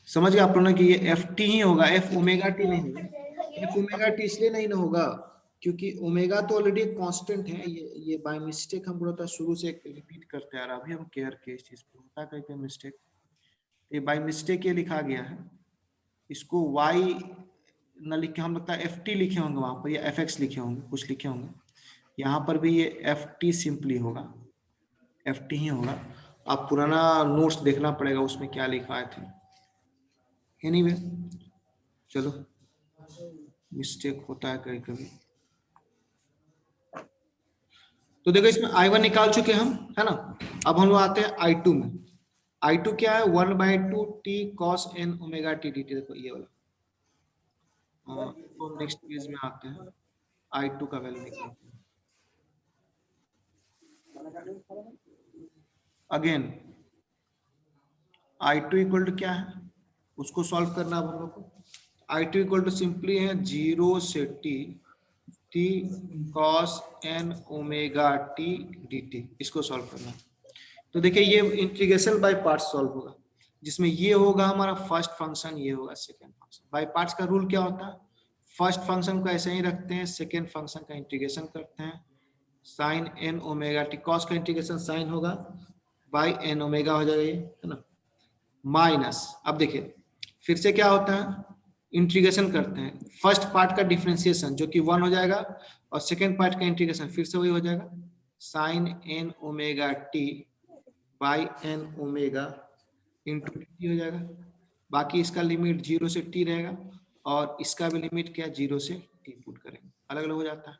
समझ गए आप लोगों ने कि ये एफ टी ही होगा, एफ ओमेगा टी नहीं होगा। एफ ओमेगा टी इसलिए नहीं ना होगा क्योंकि ओमेगा तो ऑलरेडी कांस्टेंट है। ये बाय मिस्टेक हम बोलता शुरू से रिपीट करते आ रहा, अभी हम केयर के इस चीज पे होता कहीं पे मिस्टेक, ये बाय मिस्टेक ये लिखा गया है। इसको वाई न लिखे, हम लगता है एफ टी लिखे होंगे वहां पर, या एफ एक्स लिखे होंगे, कुछ लिखे होंगे। यहाँ पर भी ये एफ टी सिंपली होगा, एफ टी ही होगा। आप पुराना नोट्स देखना पड़ेगा उसमें क्या लिखा है थे। एनीवे चलो, मिस्टेक होता है कभी कभी। तो देखो इसमें I1 निकाल चुके हम, है ना। अब हम लोग आते हैं I2 में। I2 क्या है, 1/2 t cos n omega t dt। देखो ये वाला, तो नेक्स्ट पेज में आते हैं, I2 का वैल्यू निकालते हैं। अगेन I2 इक्वल टू क्या है, उसको सॉल्व करना अब हम लोग को। I2 इक्वल टू सिंपली है 0 से t cos n omega t dt, इसको सॉल्व करना। तो देखिए ये इंटीग्रेशन बाय पार्ट्स सॉल्व होगा, जिसमें ये होगा हमारा फर्स्ट फंक्शन, ये होगा सेकंड फंक्शन। बाय पार्ट्स का रूल क्या होता है, फर्स्ट फंक्शन को ऐसे ही रखते हैं, सेकंड फंक्शन का इंटीग्रेशन करते हैं। Sine N omega T, cos का इंटीग्रेशन साइन होगा, बाय एन ओमेगा हो जाएगा ये, है ना, माइनस। अब देखिए फिर से क्या होता है, इंटीग्रेशन करते हैं, फर्स्ट पार्ट का डिफरेंशिएशन जो कि 1 हो जाएगा, और सेकेंड पार्ट का इंटीग्रेशन फिर से वही हो जाएगा, sine N omega T by N omega into T हो जाएगा। बाकी इसका लिमिट 0 से t रहेगा, और इसका भी लिमिट क्या 0 से t पुट करेंगे, अलग अलग हो जाता है।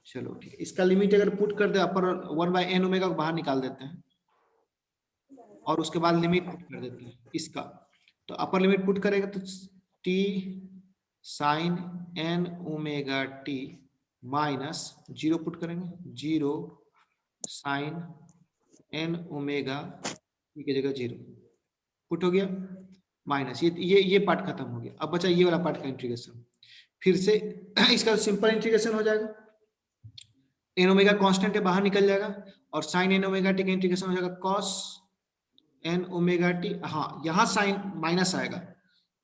चलो ठीक है, इसका लिमिट अगर पुट कर दे अपर 1/n ओमेगा को बाहर निकाल देते हैं, और उसके बाद लिमिट पुट कर देते हैं इसका। तो अपर लिमिट पुट करेगा तो t sine n omega t minus 0 put करेंगे, 0 साइन n ओमेगा t की जगह 0 पुट हो गया, माइनस ये पार्ट खत्म हो गया। अब बचा ये वाला पार्ट का इंटीग्रेशन, फिर से इसका सिंपल इंटीग्रेशन हो जाएगा, एन ओमेगा कांस्टेंट है बाहर निकल जाएगा, और साइन एन ओमेगा टी का इंटीग्रेशन हो जाएगा कॉस एन ओमेगा टी। हाँ यहाँ साइन माइनस आएगा,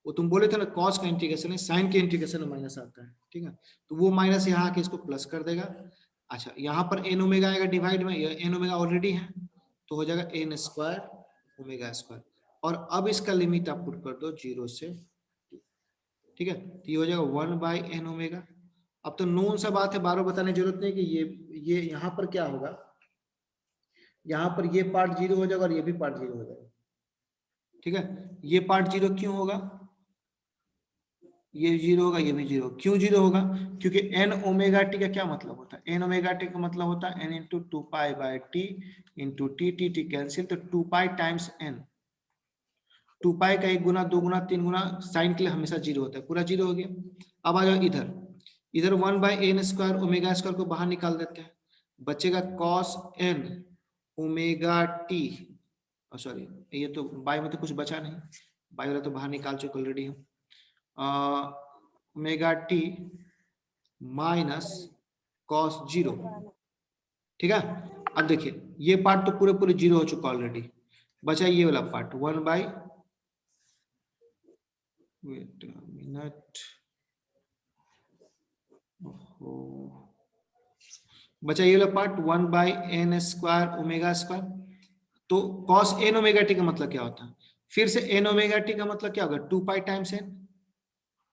वो तुम बोले थे ना कॉस का इंटीग्रेशन है, साइन के इंटीग्रेशन में माइनस आता है, ठीक है। तो वो माइनस यहाँ आके इसको प्लस कर देगा। अच्छा यहाँ पर एन ओमेगा आएगा डिवाइड में, एन ओमेगा ऑलरेडी है तो हो जाएगा एन स्क्वायर ओमेगा स्क्वायर, और अब इसका लिमिट आप पुट कर दो 0 से, ठीक है। तो ये हो जाएगा 1/n ओमेगा। अब तो नोन सा बात है, बार बार बताने की जरूरत नहीं कि ये यहाँ पर क्या होगा, यहाँ पर ये पार्ट 0 हो जाएगा और ये भी पार्ट 0 हो जाएगा, ठीक है। ये पार्ट 0 क्यों होगा, ये 0 होगा, ये भी 0, क्यों 0 होगा, क्योंकि एन ओमेगा टी का क्या मतलब होता है, एन ओमेगा टी का मतलब होता है n into 2π/t into t cancel, तो 2π टाइम्स एन, 2π का 1 गुना 2 गुना 3 गुना साइन के लिए हमेशा 0 होता है, पूरा 0 हो गया। अब आ जाओ इधर, इधर 1/n स्क्वायर ओमेगा स्क्वायर को बाहर निकाल देते हैं, बचेगा cos n omega T, sorry ये तो बाय में तो कुछ बचा नहीं, बाय वाला तो बाहर निकाल चुके ऑलरेडी हम, ओमेगा टी माइनस cos 0, ठीक है। अब देखिए ये पार्ट तो पूरे पूरे 0 हो चुका ऑलरेडी, बचा ये वाला पार्ट 1/, वेट मिनट, बचा ये वाला part 1/n square omega square. तो cos n ओमेगा टी का मतलब क्या होता है, फिर से n ओमेगा टी का मतलब क्या होगा 2π टाइम्स n,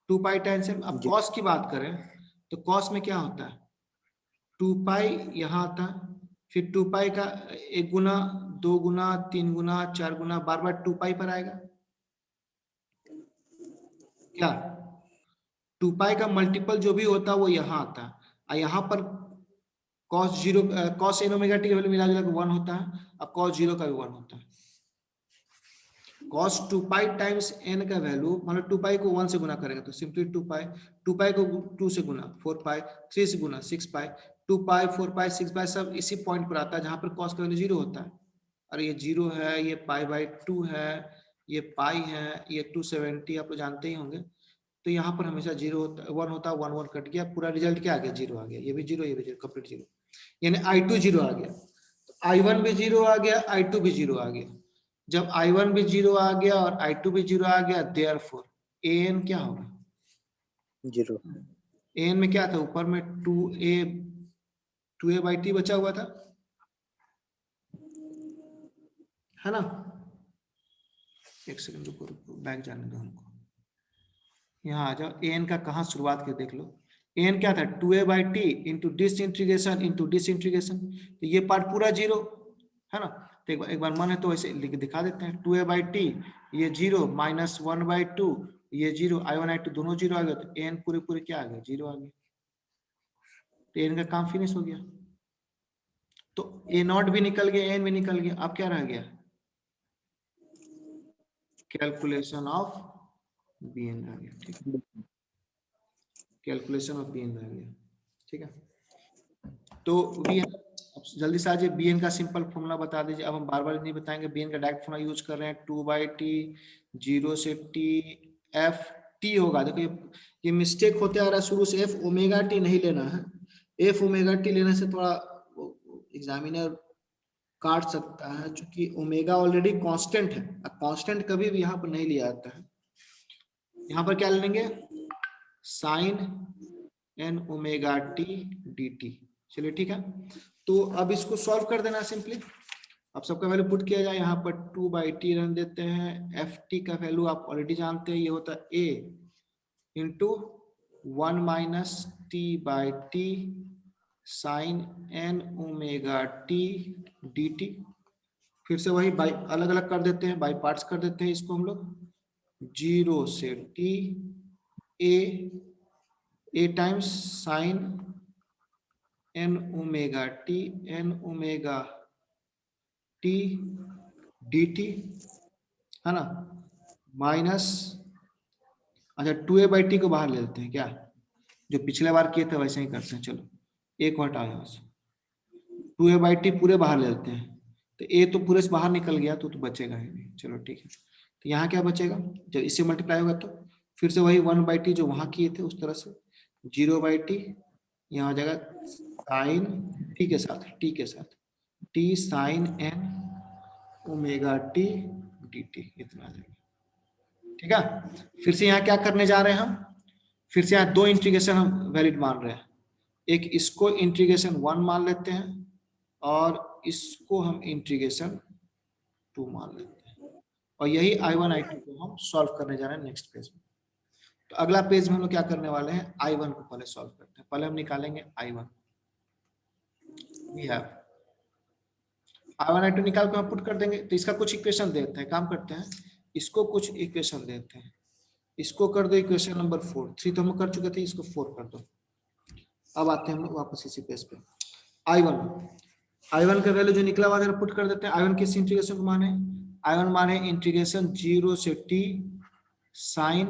2π टाइम्स n। अब cos की बात करें तो cos में क्या होता है 2π, यहाँ आता है, फिर 2π का 1 गुना 2 गुना 3 गुना 4 गुना बार बार 2π पर आएगा, क्या 2π का मल्टीपल जो भी होता है वो यहाँ आता है, और यहाँ पर cos 0 cos n omega T का वैल्यू मिला जुला 1 होता है, अब cos 0 का भी 1 होता है। cos 2π टाइम्स n का वैल्यू, मतलब 2π को 1 से गुना करेंगे तो सिंपली 2π, 2π को 2 से गुना 4π, 3 से गुना 6π, 2π 4π 6π सब इसी पॉइंट पर आता है जहां पर cos का वैल्यू 0 होता है। और ये 0 है, ये π/2 है, ये पाई है, ये 270 आप लोग जानते ही होंगे। तो यहाँ पर हमेशा 0 होता है, 1 होता है, 1 1 कट गया, पूरा रिजल्ट क्या आ गया 0 आ गया, ये भी 0, ये भी 0, कंप्लीट 0, यानी I2 0 आ गया, I1 भी 0 आ गया, I2 भी 0 आ गया। जब I1 भी 0 आ गया और I2 भी 0 आ गया, देयरफॉर an क्या होगा? 0। an में क्या था? ऊपर में 2a by t बचा हुआ था, है ना? एक सेकंड रुको रुको, बैक जाने दो हमको। यहाँ आ जाओ, an का कहाँ शुरुआत के देख लो। an क्या था? 2a by t into disintegration into disintegration, तो ये पार्ट पूरा 0 है ना। तो एक बार मन है तो ऐसे लिख दिखा देते हैं, 2a by t ये 0 माइनस 1 by 2 ये 0, I1 I2 दोनों 0 आ गया, तो an पूरे पूरे क्या आ गया? 0 आ गया। तो an का काम फिनिश हो गया। तो a0 भी निकल गया, n भी निकल गया, अब क्या रह गया? कैलकुलेशन ऑफ bn रह गया। ठीक है, कैलकुलेशन ऑफ bn रह गया। ठीक है, तो bn, अब जल्दी से आज bn का सिंपल फॉर्मूला बता दीजिए। अब हम बार बार नहीं बताएंगे, bn का डायरेक्ट फॉर्मूला यूज कर रहे हैं, 2 by t 0 से t f t होगा। देखो ये मिस्टेक होते आ रहा है शुरू से, f ओमेगा t नहीं लेना है। f ओमेगा t लेने से थोड़ा एग्जामिनर काट सकता है, क्योंकि ओमेगा ऑलरेडी कांस्टेंट है, कांस्टेंट कभी भी यहाँ पर नहीं लिया जाता है। यहाँ पर क्या लेंगे? Sine n omega t dt। चलिए ठीक है, तो अब इसको सॉल्व कर देना सिंपली। अब सबका वैल्यू पुट किया जाए, यहाँ पर 2 by t रन देते हैं। एफ टी का वैल्यू आप ऑलरेडी जानते हैं, ये होता है a into 1 minus t by t sine n omega t dt। फिर से वही बाई अलग अलग कर देते हैं, बाई पार्ट्स कर देते हैं इसको हम लोग। 0 से t a times sign n omega t n omega t dt, है ना, माइनस, अच्छा 2a by t को बाहर ले लेते हैं क्या? जो पिछले बार किए थे वैसे ही करते हैं। चलो एक को हटाओ यहाँ से, 2a by t पूरे बाहर ले लेते हैं, तो a तो पूरे से बाहर निकल गया, तो बचेगा ही नहीं। चलो ठीक है, तो यहाँ क्या बचेगा? जब इससे मल्टीप्लाई होगा तो फिर से वही 1 by t जो वहां किए थे उस तरह से, 0 by t यहाँ आ जाएगा साइन t के साथ t sine n omega t dt, इतना आ जाएगा। ठीक है, फिर से यहाँ क्या करने जा रहे हैं हम? फिर से यहाँ दो इंटीग्रेशन हम वैलिड मान रहे हैं। एक इसको इंटीग्रेशन 1 मान लेते हैं और इसको हम इंटीग्रेशन 2 मान लेते हैं, और यही I1 I2 को हम सॉल्व करने जा रहे हैं नेक्स्ट पेज में। तो अगला पेज में हम लोग क्या करने वाले हैं? I1 को पहले सॉल्व करते हैं। पहले हम निकालेंगे I1। We have I1 I2 निकाल के हम पुट कर देंगे। तो इसका कुछ इक्वेशन देते हैं, काम करते हैं, इसको कुछ इक्वेशन देते हैं। इसको कर दो इक्वेशन नंबर 4, 3 तो हम कर चुके थे, इसको 4 कर दो। अब आते हैं हम लोग वापस इसी पेज पे। I1 का वैल्यू जो निकला हुआ है पुट कर देते हैं। I1 किस इंटीग्रेशन को माने? I1 माने इंटीग्रेशन 0 से t sine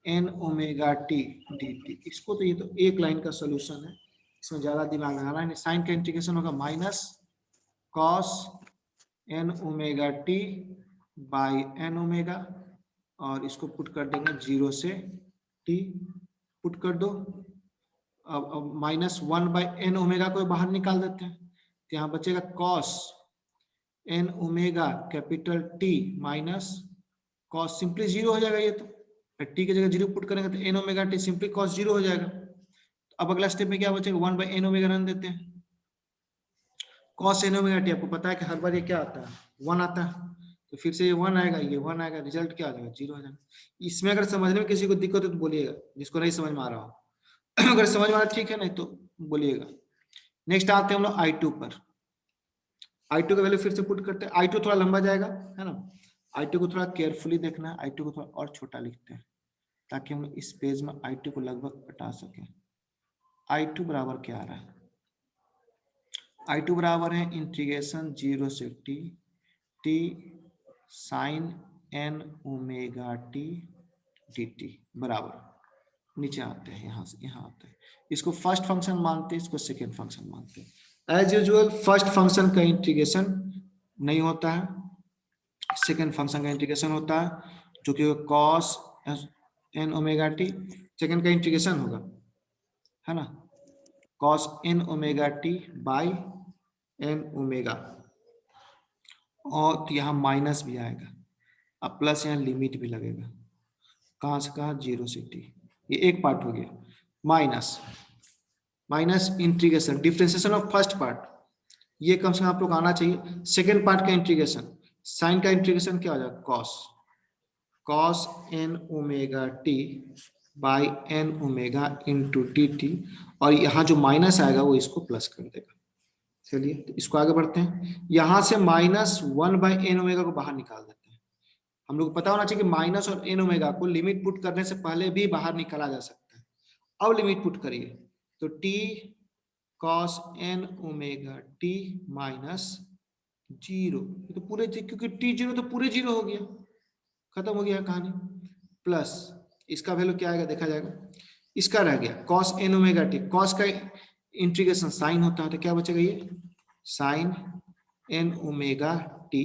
n omega t dt। इसको तो ये तो एक लाइन का सोल्यूशन है, इसमें ज्यादा दिमाग लगाना है। साइन का इंटीग्रेशन होगा minus cos n omega t by n omega, और इसको पुट कर देंगे 0 से t, पुट कर दो। अब माइनस 1 बाई n ओमेगा को बाहर निकाल देते हैं, तो यहाँ बचेगा cos n omega capital T minus cos, simply 0 हो जाएगा ये तो, t की जगह 0 पुट करेंगे तो n omega t simply cos 0 हो जाएगा। तो अब अगला स्टेप में क्या बचेगा? 1 बाई n ओमेगा रन देते हैं। कॉस n ओमेगा t आपको पता है कि हर बार ये क्या आता है? 1 आता है, तो फिर से ये 1 आएगा, ये 1 आएगा, रिजल्ट क्या आ जाएगा? 0 आ जाएगा। इसमें अगर समझने में किसी को दिक्कत है तो बोलिएगा, जिसको नहीं समझ में आ रहा हो। अगर समझ में आ रहा ठीक है, नहीं तो बोलिएगा। नेक्स्ट आते हैं हम लोग I2 पर। I2 का वैल्यू फिर से पुट करते हैं। I2 थोड़ा लंबा जाएगा, है ना, I2 को थोड़ा केयरफुली देखना है। I2 को थोड़ा और छोटा लिखते हैं ताकि हम इस पेज में I2 को लगभग हटा सकें। I2 बराबर क्या आ रहा है? I2 बराबर है इंटीग्रेशन 0 से t sine n omega t dt बराबर, नीचे आते हैं, यहाँ से यहाँ आते हैं। इसको फर्स्ट फंक्शन मानते हैं, इसको सेकेंड फंक्शन मानते हैं। एज यूजुअल फर्स्ट फंक्शन का इंटीग्रेशन नहीं होता है, सेकेंड फंक्शन का इंटीग्रेशन होता है, जो कि cos n omega t। Second का इंटीग्रेशन होगा, है ना, cos n omega t by n omega, और तो यहाँ माइनस भी आएगा, अब प्लस यहाँ लिमिट भी लगेगा, कहाँ से कहाँ, 0 से t। ये एक पार्ट हो गया। Minus minus integration differentiation of first part, ये कम से कम आप लोग आना चाहिए। सेकेंड पार्ट का इंटीग्रेशन, साइन का इंटीग्रेशन क्या हो जाएगा, cos n omega t by n omega into D T, और यहाँ जो माइनस आएगा वो इसको प्लस कर देगा। चलिए तो इसको आगे बढ़ते हैं। यहां से -1/n ओमेगा को बाहर निकाल देते हैं। हम लोग को पता होना चाहिए कि माइनस और n ओमेगा को लिमिट पुट करने से पहले भी बाहर निकाला जा सकता है। अब लिमिट पुट करिए तो t cos n omega t minus 0, तो पूरे, क्योंकि t 0 तो पूरे 0 हो गया, खत्म हो गया कहानी। प्लस इसका वैल्यू क्या आएगा देखा जाएगा, इसका रह गया cos n omega t, cos का इंटीग्रेशन साइन होता है तो क्या बचेगा, ये साइन n ओमेगा t,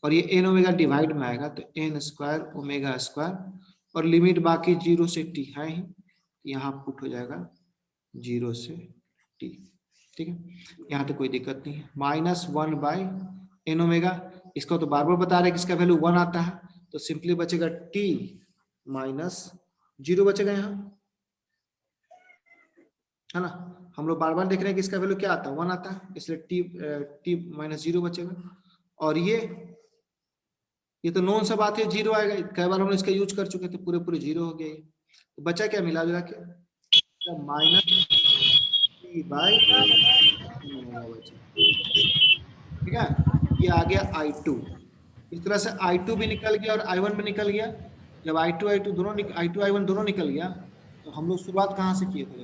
और ये n ओमेगा डिवाइड में आएगा तो n स्क्वायर ओमेगा स्क्वायर, और लिमिट बाकी 0 से t है ही, यहाँ पुट हो जाएगा 0 से t। ठीक है, यहाँ तो कोई दिक्कत नहीं है। -1/n ओमेगा, इसको तो बार बार बता रहे हैं कि इसका वैल्यू 1 आता है, तो सिंपली बचेगा t माइनस 0 बचेगा यहाँ, है ना। हम लोग बार बार देख रहे हैं कि इसका वैल्यू क्या आता है, 1 आता है, इसलिए t माइनस 0 बचेगा। और ये तो नॉन सा बात है, 0 आएगा, कई बार हमने इसका यूज कर चुके थे, पूरे पूरे 0 हो गया ये। तो बचा क्या, मिला जुला के माइनस t बाई, ठीक है। ये आ गया I2, इस तरह से I2 भी निकल गया और I1 भी निकल गया। जब I2 दोनों I2 I1 दोनों निकल गया, तो हम लोग शुरुआत कहाँ से किए थे,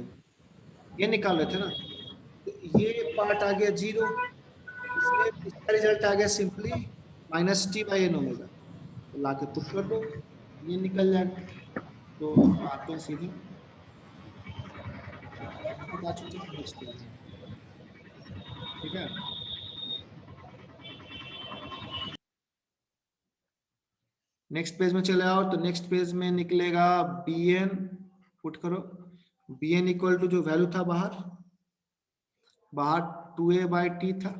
ये निकाल रहे थे ना, तो ये पार्ट आ गया 0, इसलिए इसका रिजल्ट आ गया सिंपली -t/n ओमेगा, तो ला के पुट कर दो, ये निकल जाएगा। तो आते हैं सीधे, बता चुके हैं नेक्स्ट पेज में, ठीक है। नेक्स्ट पेज में चले आओ, तो नेक्स्ट पेज में निकलेगा bn, पुट करो bn इक्वल टू जो वैल्यू था बाहर 2a/t था,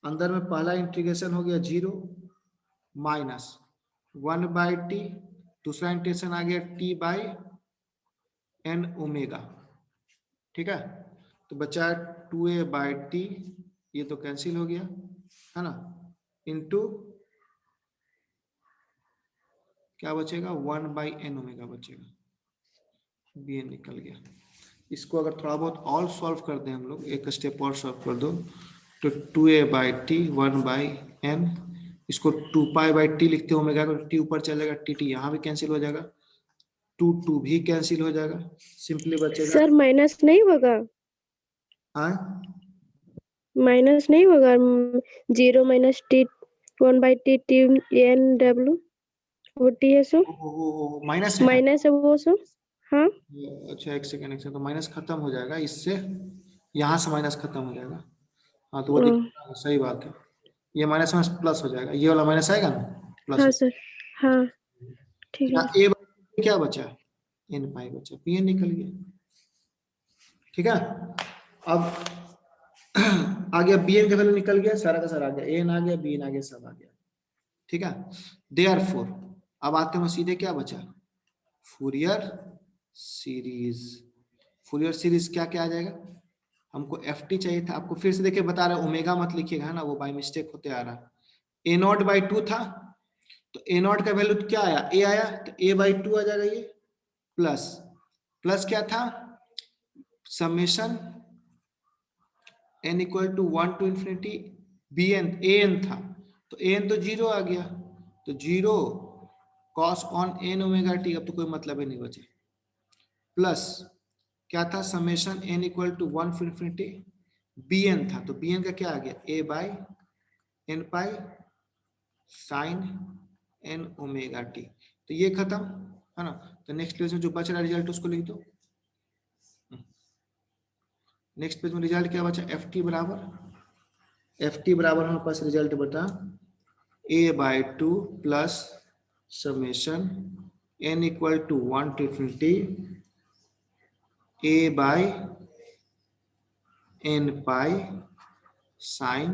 अंदर में पहला इंटीग्रेशन हो गया 0 माइनस 1/t, दूसरा इंटीग्रेशन आ गया t/n ओमेगा, ठीक है। तो बचा 2a/t, ये तो कैंसिल हो गया, है ना, इनटू क्या बचेगा, 1/n ओमेगा बचेगा, bn निकल गया। इसको अगर थोड़ा बहुत और सॉल्व कर दें हम लोग, एक स्टेप और सॉल्व कर दो, तो 2a/t 1/n, इसको 2π/t लिखते हैं, ओमेगा को t ऊपर चलेगा, tt यहाँ भी कैंसिल हो जाएगा, 2 भी कैंसिल हो जाएगा, सिंपली बचेगा। सर माइनस नहीं होगा, हाँ माइनस नहीं होगा, 0 माइनस t 1/t t/n वो t है सो माइनस माइनस है वो सो, हाँ अच्छा एक सेकेंड, तो माइनस खत्म हो जाएगा इससे, यहाँ से माइनस खत्म हो जाएगा, हाँ तो वो सही बात है, ये माइनस माइनस प्लस हो जाएगा, ये वाला माइनस आएगा ना, प्लस हाँ सर, हाँ ठीक है। यहाँ a क्या बचा, n पाई बचा, pn निकल गया, ठीक है। अब आ गया bn का वैल्यू निकल गया, सारा का सारा आ गया, an आ गया, bn आ गया, सब आ गया, ठीक है। देयरफॉर अब आते हैं सीधे, क्या बचा, फूरियर सीरीज। फूरियर सीरीज क्या क्या आ जाएगा, हमको ft चाहिए था, आपको फिर से देखिए बता रहा है, ओमेगा मत लिखिएगा, है ना, वो बाय मिस्टेक होते आ रहा है। a0/2 था, तो a0 का वैल्यू क्या आया, a आया, तो a/2 आ जाएगा ये, प्लस प्लस क्या था, summation n equal to 1 to infinity bn, an था, तो an तो 0 आ गया, तो 0 cos on n omega t, अब तो कोई मतलब ही नहीं बचे, प्लस क्या था, summation n equal to 1 to infinity bn था, तो bn का क्या आ गया, a/n pi sine n omega t, तो ये खत्म, है ना। तो नेक्स्ट पेज में जो बच रहा रिजल्ट उसको लिख दो। नेक्स्ट पेज में रिजल्ट क्या बचा, ft बराबर हमारे पास रिजल्ट बता a/2 plus summation n equal to 1 to infinity a/n pi sine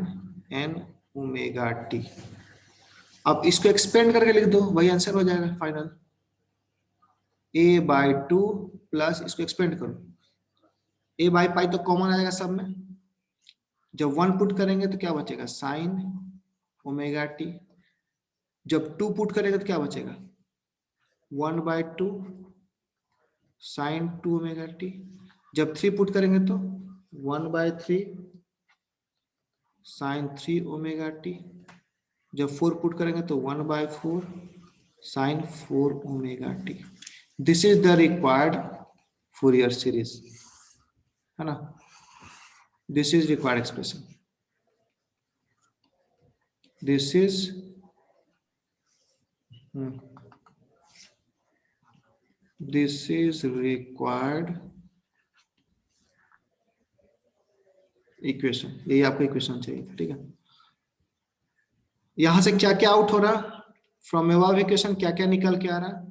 n omega t. अब इसको एक्सपेंड करके लिख दो, वही आंसर हो जाएगा फाइनल। a/2 प्लस इसको एक्सपेंड करो, a बाई पाई तो कॉमन आ जाएगा सब में, जब 1 पुट करेंगे तो क्या बचेगा, साइन ओमेगा टी। जब 2 पुट करेंगे तो क्या बचेगा, 1/2 साइन 2 ओमेगा टी। जब 3 पुट करेंगे तो 1/3 साइन 3 ओमेगा टी। जब 4 पुट करेंगे तो 1/4 sine 4 omega t. This is the required Fourier series, है ना। This is required expression, this is required equation. यही आपका इक्वेशन चाहिए था, ठीक है। यहां से क्या क्या आउट हो रहा, फ्रॉम अबव इक्वेशन क्या क्या निकल के आ रहा,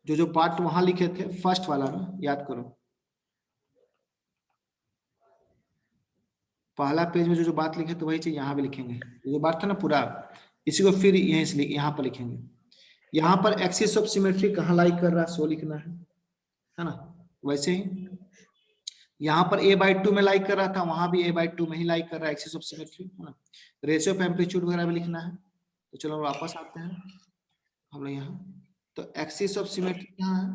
जो जो पार्ट वहां लिखे थे फर्स्ट वाला ना, याद करो। पहला पेज में जो जो बात लिखे तो वही चीज यहाँ भी लिखेंगे, जो बात था ना पूरा, इसी को फिर यहीं से यहाँ पर लिखेंगे। यहाँ पर एक्सिस ऑफ सिमेट्री कहाँ लाई कर रहा है सो लिखना है ना। वैसे ही यहाँ पर a/2 में लाइक कर रहा था, वहां भी a/2 में ही लाइक कर रहा है, एक्सिस ऑफ सिमेट्री, है ना। रेशियो ऑफ एम्पलीट्यूड वगैरह भी लिखना है। तो चलो वापस आते हैं हम लोग यहाँ। तो एक्सिस ऑफ सिमेट्री कहाँ है,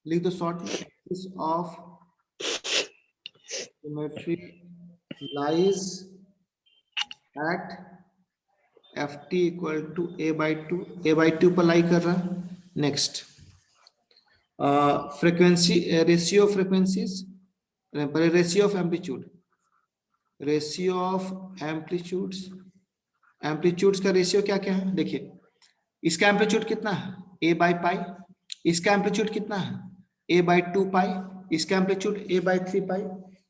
लिख दो शॉर्ट में, axis of symmetry lies at ft equal to a/2, a/2 पर लाई कर रहा है। Next frequency, ratio of frequencies, ratio of amplitude, ratio of amplitudes, amplitudes का रेशियो क्या क्या है देखिए। इसका एम्पलीट्यूड कितना है, a/पाई। इसका एम्पलीट्यूड कितना है, a/2 पाई। इसका एम्पलीट्यूड a/3 पाई।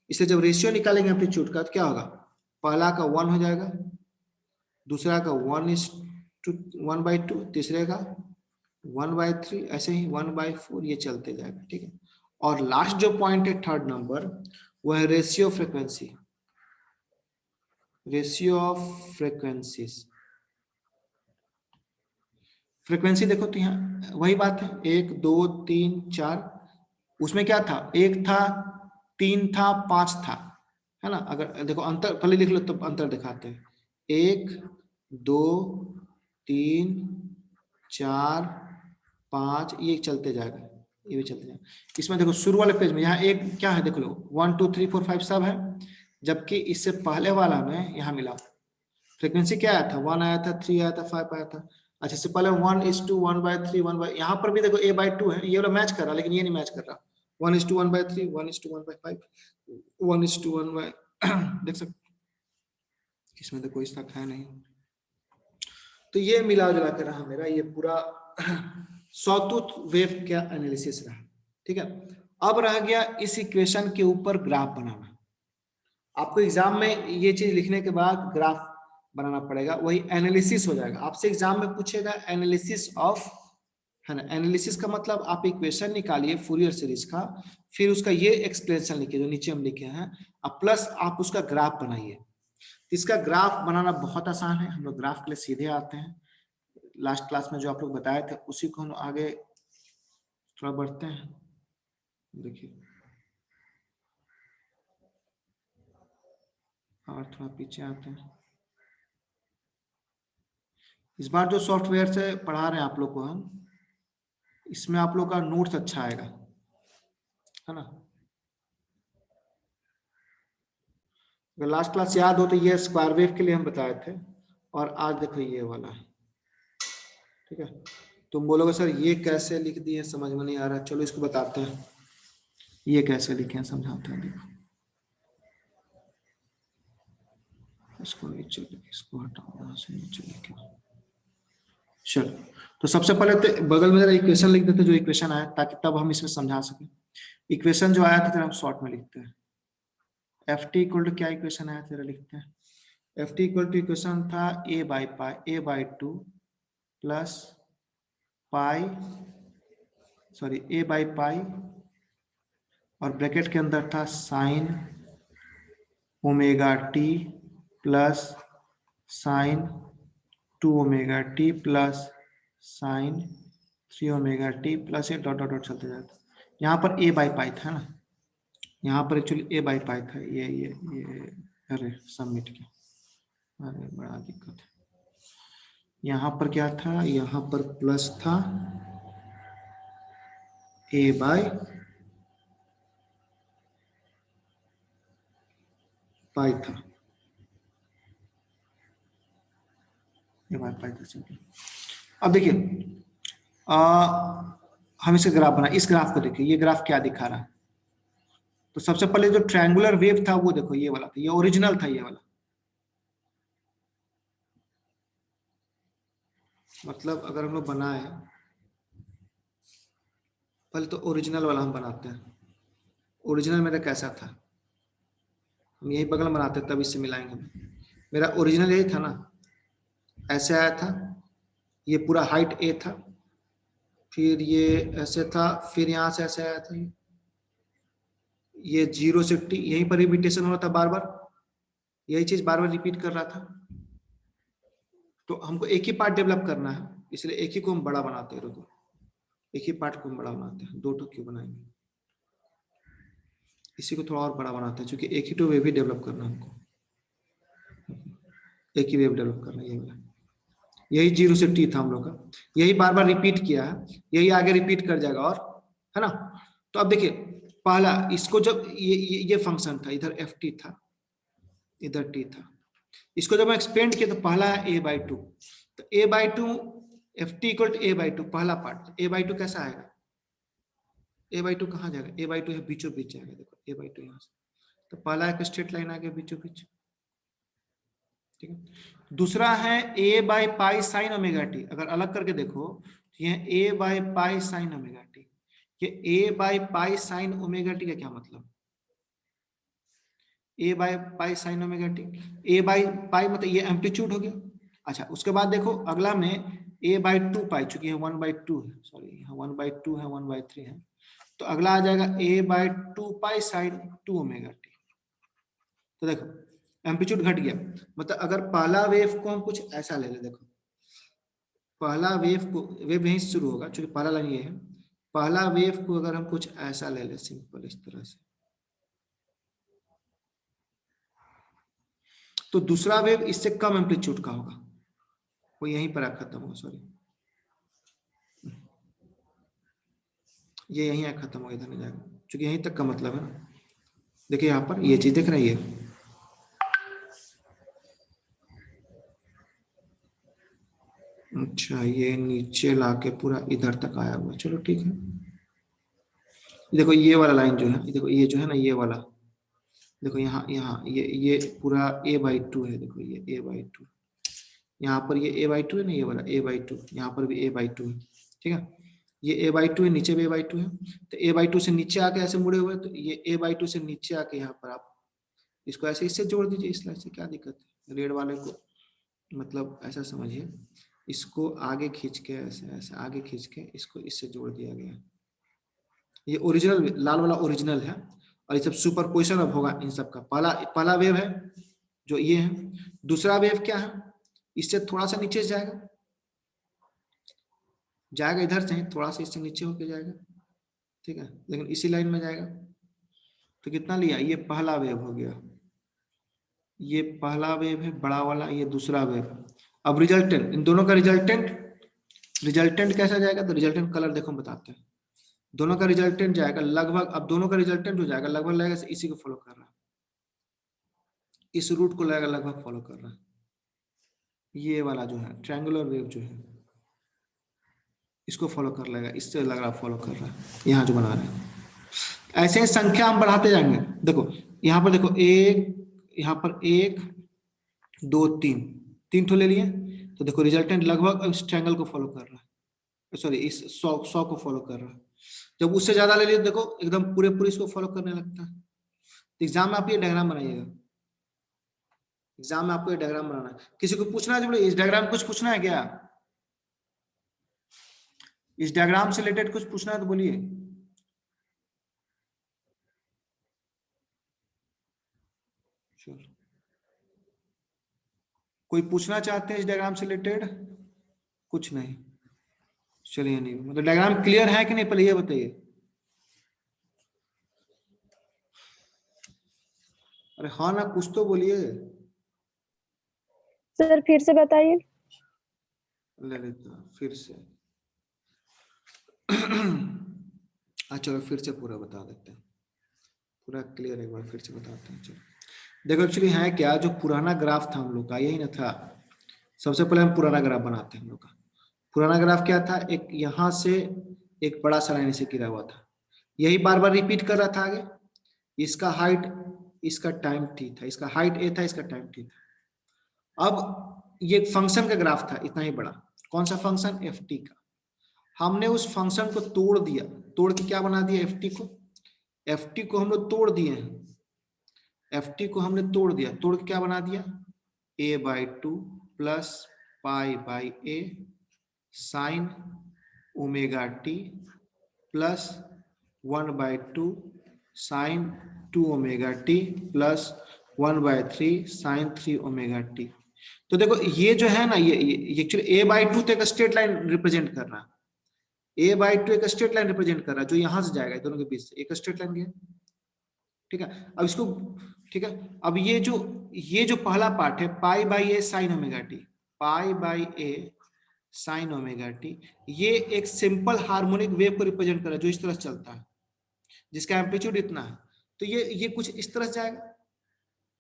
इसे जब रेशियो निकालेंगे एम्पलीट्यूड का तो क्या होगा, पहला का 1 हो जाएगा, दूसरा का 1:2, तीसरे का 1/3, ऐसे ही 1/4, ये चलते जाएगा, ठीक है। और लास्ट जो पॉइंट है थर्ड नंबर, वो है ratio frequency, ratio of frequencies. Frequency देखो तो यहाँ वही बात है, 1 2 3 4, उसमें क्या था, 1 था, 3 था, 5 था, है ना। अगर देखो अंतर पहले लिख लो तो अंतर दिखाते हैं, 1 2 3 4 5, ये चलते जाएगा, ये भी चलते जाएगा। इसमें देखो शुरू वाले पेज में यहाँ एक क्या है देख लो, 1 2 3 4 5 सब है, जबकि इससे पहले वाला में यहाँ मिला फ्रीक्वेंसी क्या आया था, 1 आया था, 3 आया था, 5 आया था। अच्छा, इससे पहले 1:2 1/3 यहाँ पर भी देखो a/2 है, ये वाला मैच कर रहा, लेकिन ये नहीं मैच कर रहा, 1:1/3 1:1/5 1:1 देख सकते, इसमें तो कोई शक है नहीं। तो ये मिला जुला कर रहा मेरा ये पूरा सॉटूथ वेव का एनालिसिस रहा, ठीक है। अब रह गया इस इक्वेशन के ऊपर ग्राफ बनाना। आपको एग्जाम में ये चीज लिखने के बाद ग्राफ बनाना पड़ेगा, वही एनालिसिस हो जाएगा। आपसे एग्जाम में पूछेगा एनालिसिस ऑफ, है ना। एनालिसिस का मतलब आप इक्वेशन निकालिए फूरियर सीरीज का, फिर उसका ये एक्सप्लेनेशन लिखिए जो नीचे हम लिखे हैं, अब प्लस आप उसका ग्राफ बनाइए। इसका ग्राफ बनाना बहुत आसान है, हम लोग ग्राफ के लिए सीधे आते हैं। लास्ट क्लास में जो आप लोग बताए थे उसी को हम आगे थोड़ा बढ़ते हैं। देखिए और थोड़ा पीछे आते हैं। इस बार जो सॉफ्टवेयर से पढ़ा रहे हैं आप लोग को हम, इसमें आप लोग का नोट्स अच्छा आएगा, है ना। अगर लास्ट क्लास याद हो तो ये स्क्वायर वेव के लिए हम बताए थे, और आज देखो ये वाला है, ठीक है। तुम बोलोगे सर ये कैसे लिख दिए, समझ में नहीं आ रहा, चलो इसको बताते हैं ये कैसे लिखे, समझाते हैं। देखो इसको नीचे, इसको हटाओ, यहाँ से नीचे लिखे। चलो, तो सबसे पहले तो बगल में जरा इक्वेशन लिख देते जो इक्वेशन आया, ताकि तब हम इसमें समझा सके। इक्वेशन जो आया था तेरा हम शॉर्ट में लिखते हैं। एफ टी इक्वल टू क्या इक्वेशन आया तेरा, लिखते हैं। F t equal to equation था a/2 प्लस पाई, सॉरी a/पाई, और ब्रैकेट के अंदर था sign omega t plus sign 2 omega t plus sign 3 omega t plus ये डॉट डॉट डॉट चलते जाता है। यहाँ पर a बाई पाई था ना, यहाँ पर एक्चुअली a बाई पाई था। ये अरे सबमिट किया, अरे बड़ा दिक्कत है। यहाँ पर क्या था, यहाँ पर प्लस था a बाई पाई था, a बाई पाई था सिंपल। अब देखिए हम इसे ग्राफ बना, इस ग्राफ को देखिए, ये ग्राफ क्या दिखा रहा है। तो सबसे पहले जो ट्रायंगुलर वेव था वो देखो, ये वाला था, ये ओरिजिनल था ये वाला। मतलब अगर हम लोग बनाए, पहले तो ओरिजिनल वाला हम बनाते हैं। ओरिजिनल मेरा कैसा था, हम यही बगल में बनाते तब इससे मिलाएंगे। मेरा ओरिजिनल यही था ना, ऐसे आया था, ये पूरा हाइट a था, फिर ये ऐसे था, फिर यहाँ से ऐसे आया था, ये 0 से t, यहीं पर रिपीटेशन हो रहा था बार बार, यही चीज बार बार रिपीट कर रहा था। तो हमको एक ही पार्ट डेवलप करना है, इसलिए एक ही को हम बड़ा बनाते हैं। रुको, एक ही पार्ट को हम बड़ा बनाते हैं, दो क्यों बनाएंगे, इसी को थोड़ा और बड़ा बनाते हैं, क्योंकि एक ही तो वेव ही डेवलप करना है हमको, एक ही वेव डेवलप करना है। ये वाला, यही 0 से t था हम लोग का, यही बार बार रिपीट किया है, यही आगे रिपीट कर जाएगा, और है ना। तो अब देखिए पहला, इसको जब ये फंक्शन था, इधर ft था, इधर t था, इसको जब मैं एक्सपेंड किया तो पहला है a/2, तो a/2 ft equal to a/2, पहला पार्ट a/2 कैसा आएगा, a/2 कहाँ जाएगा, a/2 है बीचों बीच जाएगा, देखो a/2 यहाँ से, तो पहला एक स्ट्रेट लाइन आ गया बीचों बीच, ठीक है। दूसरा है a by pi sine omega T, अगर अलग करके देखो तो ये a by pi sine omega T, ये a by pi sine omega T का क्या मतलब, a by pi sine omega T, a by pi मतलब ये एम्पलीट्यूड हो गया। अच्छा, उसके बाद देखो अगला में a बाई 2 पाई, चूंकि 1/2 है, सॉरी 1/2 है, 1/3 है, तो अगला आ जाएगा a by 2 pi sine 2 omega t. तो देखो एम्पलीट्यूड घट गया, मतलब अगर पहला वेव को हम कुछ ऐसा ले ले, देखो पहला वेव को, वेव यहीं से शुरू होगा क्योंकि पहला लाइन ये है, पहला वेव को अगर हम कुछ ऐसा ले ले सिंपल इस तरह से, तो दूसरा वेव इससे कम एम्पलीट्यूड का होगा, वो यहीं पर खत्म होगा, सॉरी ये यहीं खत्म होगा, इधर नहीं जाएगा, क्योंकि यहीं तक का मतलब है ना। देखिए यहाँ पर ये चीज देख रही है, अच्छा ये नीचे लाके पूरा इधर तक आया हुआ, चलो ठीक है। देखो ये वाला लाइन जो है, देखो ये जो है ना, ये वाला देखो, यहाँ यहाँ ये पूरा a/2 है, देखो ये a/2, यहाँ पर ये a/2 है ना, ये वाला a/2, यहाँ पर भी a/2 है, ठीक है। ये a/2 है, नीचे भी a/2 है, तो a/2 से नीचे आके ऐसे मुड़े हुए, तो ये a/2 से नीचे आके यहाँ पर आप इसको ऐसे इससे जोड़ दीजिए, इस लाइन से, क्या दिक्कत है, रेड वाले को मतलब ऐसा समझिए, इसको आगे खींच के ऐसे ऐसे आगे खींच के इसको इससे जोड़ दिया गया। ये ओरिजिनल लाल वाला ओरिजिनल है, और ये सब सुपरपोजिशन अब होगा इन सब का। पहला वेव है जो ये है, दूसरा वेव क्या है, इससे थोड़ा सा नीचे जाएगा, जाएगा इधर से थोड़ा सा इससे नीचे होके जाएगा, ठीक है, लेकिन इसी लाइन में जाएगा। तो कितना लिया, ये पहला वेव हो गया, ये पहला वेव है बड़ा वाला, ये दूसरा वेव। अब रिजल्टेंट, इन दोनों का रिजल्टेंट कैसा जाएगा, तो रिजल्टेंट कलर देखो हम बताते हैं। दोनों का रिजल्टेंट जाएगा लगभग, अब दोनों का रिजल्टेंट हो जाएगा लगभग, लगेगा इसी को फॉलो कर रहा है, इस रूट को लगेगा लगभग फॉलो कर रहा है। ये वाला जो है ट्रायंगुलर वेव जो है, इसको फॉलो कर लेगा, इससे लग रहा फॉलो कर रहा है, यहाँ जो बना रहे हैं। ऐसे ही संख्या हम बढ़ाते जाएंगे। देखो यहाँ पर देखो, एक यहाँ पर 1 2 3, 3 ठो ले लिए, तो देखो रिजल्टेंट लगभग इस ट्रायंगल को फॉलो कर रहा है, सॉरी इस 100 को फॉलो कर रहा है। जब उससे ज्यादा ले लिए, देखो एकदम पूरे पूरे इसको फॉलो करने लगता है। एग्जाम में आप ये डायग्राम बनाइएगा, एग्जाम में आपको ये डायग्राम बनाना है। किसी को पूछना है, इस डायग्राम कुछ पूछना है क्या, इस डायग्राम से रिलेटेड कुछ पूछना है तो बोलिए। चलो कोई पूछना चाहते हैं इस डायग्राम से रिलेटेड? कुछ नहीं, चलिए नहीं, मतलब डायग्राम क्लियर है कि नहीं, पहले ये बताइए। अरे हाँ ना, कुछ तो बोलिए। सर फिर से बताइए। ललिता फिर से अच्छा फिर से पूरा बता देते हैं, पूरा क्लियर एक बार फिर से बताते हैं। चलो देखो, एक्चुअली है क्या, जो पुराना ग्राफ था हम लोग का, यही ना था। सबसे पहले हम पुराना ग्राफ बनाते हैं हम लोग का। पुराना ग्राफ क्या था, एक यहाँ से एक बड़ा सा लाइन से गिरा हुआ था, यही बार बार रिपीट कर रहा था आगे। इसका हाइट, इसका टाइम टी था, इसका हाइट ए था, इसका टाइम टी था। अब ये एक फंक्शन का ग्राफ था इतना ही बड़ा। कौन सा फंक्शन? एफ टी का। हमने उस फंक्शन को तोड़ दिया, तोड़ के क्या बना दिया, एफ टी को। एफ टी को हम लोग तोड़ दिए हैं, एफ टी को हमने तोड़ दिया, तोड़ के क्या बना दिया, a/2 plus pi by a sine omega t plus 1/2 sine 2 omega t plus 1/3 sine 3 omega t. तो देखो ये जो है ना, ये एक्चुअली a/2 तो एक स्ट्रेट लाइन रिप्रेजेंट कर रहा है, a/2 एक स्ट्रेट लाइन रिप्रेजेंट कर रहा है, जो यहां से जाएगा दोनों के बीच से एक स्ट्रेट लाइन गया। ठीक है, अब इसको, ठीक है, अब ये जो पहला पार्ट है पाई by a sine omega T, pi by a sine omega T, ये एक सिंपल हार्मोनिक वेव को रिप्रेजेंट कर रहा है जो इस तरह चलता है, जिसका एम्पलीट्यूड इतना है। तो ये कुछ इस तरह जाएगा,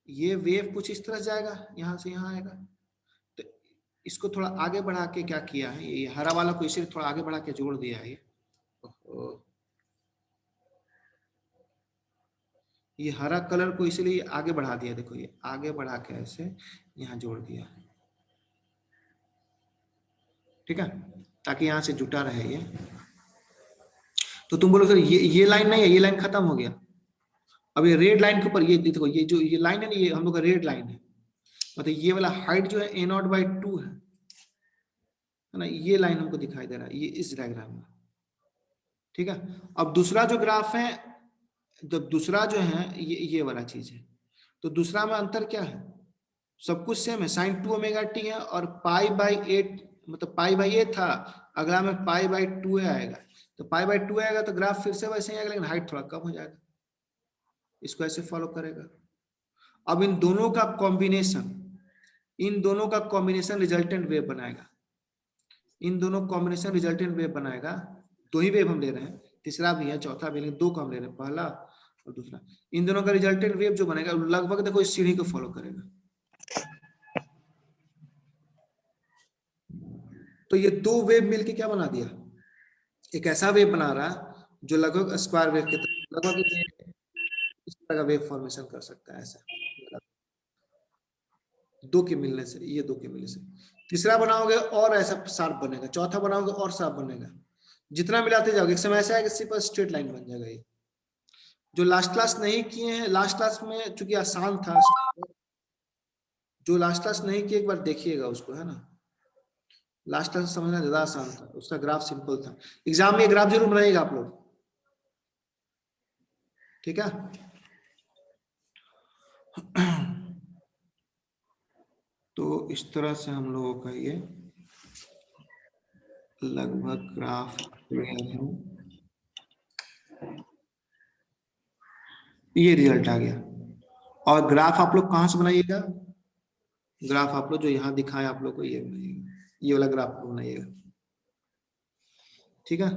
ये वेव कुछ इस तरह जाएगा, यहां से यहां आएगा। तो इसको थोड़ा आगे बढ़ा के क्या किया है, ये हरा वाला को इसीलिए थोड़ा आगे बढ़ा के जोड़ दिया है ये हरा कलर को इसलिए आगे बढ़ा दिया, देखो ये आगे बढ़ा के ऐसे यहाँ जोड़ दिया, ठीक है, ताकि यहाँ से जुटा रहे ये। तो तुम बोलो सर ये लाइन नहीं है, ये लाइन खत्म हो गया। अब ये रेड लाइन के ऊपर ये देखो, ये जो ये लाइन है ना, ये हम लोग का रेड लाइन है, मतलब ये वाला हाइट जो है a0/2 है ना, ये लाइन हमको दिखाई दे रहा है ये इस डायग्राम में। ठीक है, अब दूसरा जो ग्राफ है, तो दूसरा जो है ये वाला चीज है। तो दूसरा में अंतर क्या है, सब कुछ सेम है, साइन 2 ओमेगा टी है और पाई बाई 8, मतलब पाई बाई ए था, अगला में पाई बाई 2 आएगा। तो पाई बाई 2 आएगा तो ग्राफ फिर से वैसे ही आएगा, लेकिन हाइट थोड़ा कम हो जाएगा, इसको ऐसे फॉलो करेगा। अब इन दोनों का कॉम्बिनेशन रिजल्टेंट वेव बनाएगा, इन दोनों कॉम्बिनेशन रिजल्टेंट वेव बनाएगा। दो ही वेव हम ले रहे हैं, तीसरा भी है, चौथा भी, लेकिन दो को हम ले रहे हैं, पहला और दूसरा। इन दोनों का रिजल्टेंट वेव जो बनेगा लगभग देखो इस सीढ़ी को फॉलो करेगा। तो ये दो वेव मिलके क्या बना दिया, एक ऐसा वेव बना रहा जो लगभग स्क्वायर वेव के लगभग इस तरह का वेव फॉर्मेशन कर सकता है, ऐसा दो के मिलने से, ये दो के मिलने से। तीसरा बनाओगे और ऐसा शार्प बनेगा, चौथा बनाओगे और शार्प बनेगा, जितना मिलाते जाओगे एक समय ऐसा है कि सिर्फ स्ट्रेट लाइन बन जाएगा। ये जो लास्ट क्लास नहीं किए हैं, लास्ट क्लास में चूंकि आसान था, जो लास्ट क्लास नहीं किए एक बार देखिएगा उसको, है ना, लास्ट क्लास समझना ज्यादा आसान था, उसका ग्राफ सिंपल था। एग्जाम में ग्राफ जरूर बनाइएगा आप लोग, ठीक है। तो इस तरह से हम लोगों का ये लगभग ग्राफ क्लियर है, ये रिजल्ट आ गया। और ग्राफ आप लोग कहां से बनाइएगा, ग्राफ आप लोग जो यहाँ दिखाए आप लोग को, ये बनाइएगा, ये वाला ग्राफ को बनाइएगा, ठीक है।